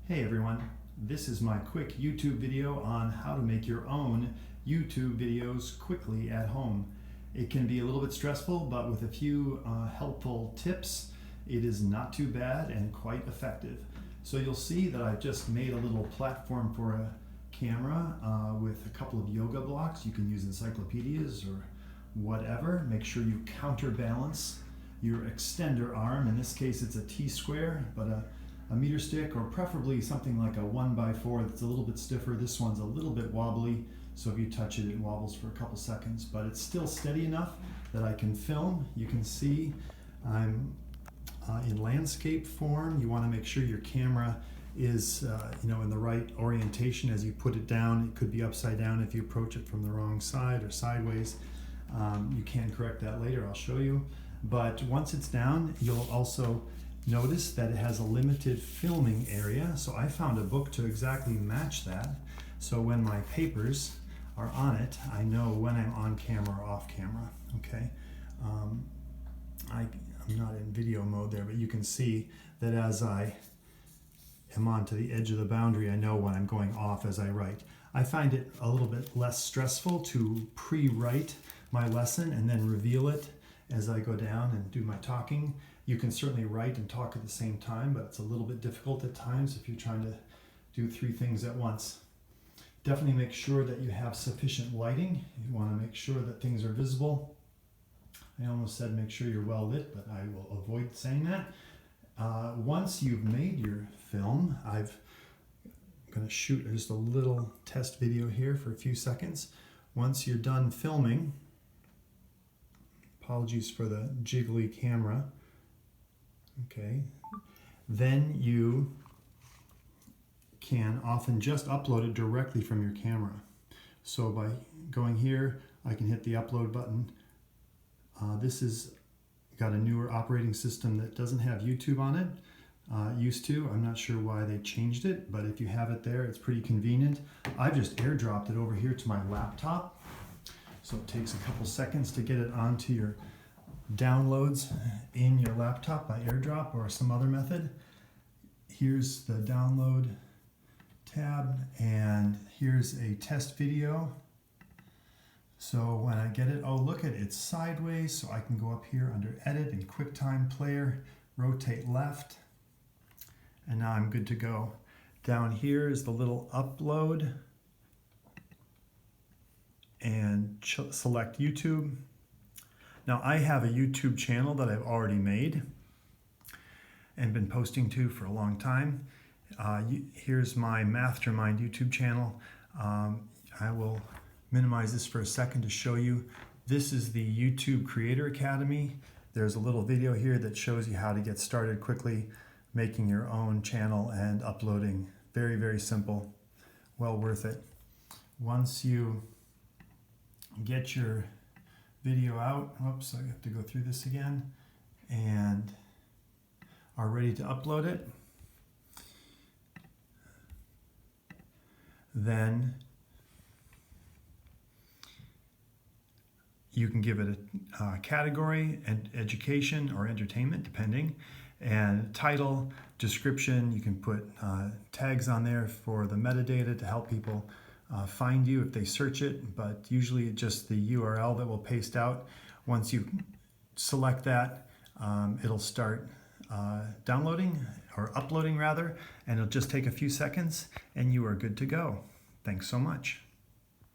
Hey everyone, this is my quick YouTube video on how to make your own YouTube videos quickly at home. It can be a little bit stressful, but with a few helpful tips, it is not too bad and quite effective. So you'll see that I've just made a little platform for a camera with a couple of yoga blocks. You can use encyclopedias or whatever. Make sure you counterbalance your extender arm. In this case it's a T-square, but a meter stick, or preferably something like a 1x4 that's a little bit stiffer. This one's a little bit wobbly, so if you touch it, it wobbles for a couple seconds, but it's still steady enough that I can film. You can see I'm in landscape form. You want to make sure your camera is in the right orientation as you put it down. It could be upside down if you approach it from the wrong side or sideways. You can correct that later, I'll show you. But once it's down, you'll also notice that it has a limited filming area, so I found a book to exactly match that. So when my papers are on it, I know when I'm on camera or off camera. Okay, I'm not in video mode there, but you can see that as I am onto the edge of the boundary, I know when I'm going off as I write. I find it a little bit less stressful to pre-write my lesson and then reveal it as I go down and do my talking. You can certainly write and talk at the same time, but it's a little bit difficult at times if you're trying to do three things at once. Definitely make sure that you have sufficient lighting. You want to make sure that things are visible. I almost said make sure you're well lit, but I will avoid saying that. Once you've made your film, I'm going to shoot just a little test video here for a few seconds. Once you're done filming, apologies for the jiggly camera. Okay, then you can often just upload it directly from your camera. So by going here, I can hit the upload button. This has got a newer operating system that doesn't have YouTube on it. Used to, I'm not sure why they changed it, but if you have it there, it's pretty convenient. I've just airdropped it over here to my laptop. So it takes a couple seconds to get it onto your downloads in your laptop by airdrop or some other method. Here's the download tab, and here's a test video. So when I get it, oh look at it, it's sideways, so I can go up here under edit and QuickTime Player, rotate left, and now I'm good to go. Down here is the little upload, and select YouTube. Now I have a YouTube channel that I've already made and been posting to for a long time. Here's my Mastermind YouTube channel. I will minimize this for a second to show you. This is the YouTube Creator Academy. There's a little video here that shows you how to get started quickly making your own channel and uploading. Very, very simple. Well worth it. Once you get your video out, oops, I have to go through this again, and are ready to upload it, then you can give it a category, and education or entertainment depending, and title, description. You can put tags on there for the metadata to help people find you if they search it, but usually just the URL that will paste out. Once you select that, it'll start downloading, or uploading rather, and it'll just take a few seconds and you are good to go. Thanks so much.